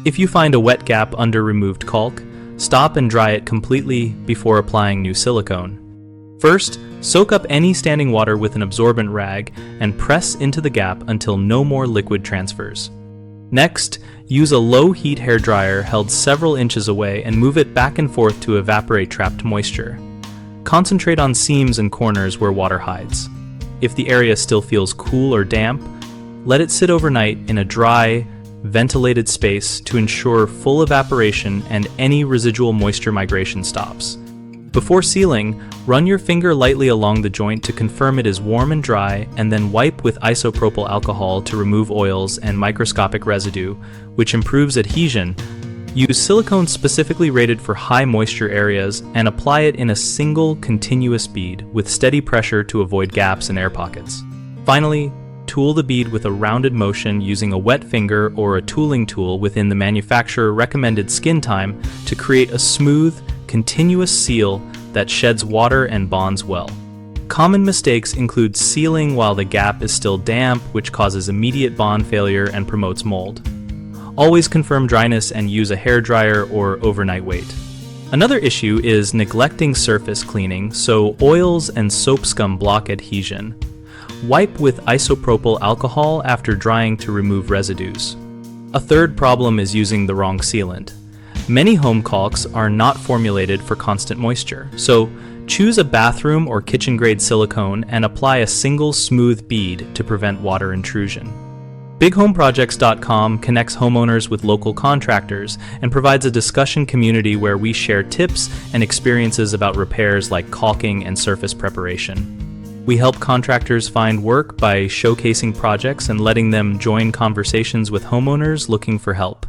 If you find a wet gap under removed caulk, stop and dry it completely before applying new silicone. First, soak up any standing water with an absorbent rag and press into the gap until no more liquid transfers. Next, use a low-heat hairdryer held several inches away and move it back and forth to evaporate trapped moisture. Concentrate on seams and corners where water hides. If the area still feels cool or damp, let it sit overnight in a dry, ventilated space to ensure full evaporation and any residual moisture migration stops. Before sealing, run your finger lightly along the joint to confirm it is warm and dry, and then wipe with isopropyl alcohol to remove oils and microscopic residue, which improves adhesion. Use silicone specifically rated for high moisture areas and apply it in a single continuous bead with steady pressure to avoid gaps and air pockets. Finally, tool the bead with a rounded motion using a wet finger or a tooling tool within the manufacturer recommended skin time to create a smooth, continuous seal that sheds water and bonds well. Common mistakes include sealing while the gap is still damp, which causes immediate bond failure and promotes mold. Always confirm dryness and use a hairdryer or overnight wait. Another issue is neglecting surface cleaning, so oils and soap scum block adhesion. Wipe with isopropyl alcohol after drying to remove residues. A third problem is using the wrong sealant. Many home caulks are not formulated for constant moisture, so choose a bathroom or kitchen-grade silicone and apply a single smooth bead to prevent water intrusion. BigHomeProjects.com connects homeowners with local contractors and provides a discussion community where we share tips and experiences about repairs like caulking and surface preparation. We help contractors find work by showcasing projects and letting them join conversations with homeowners looking for help.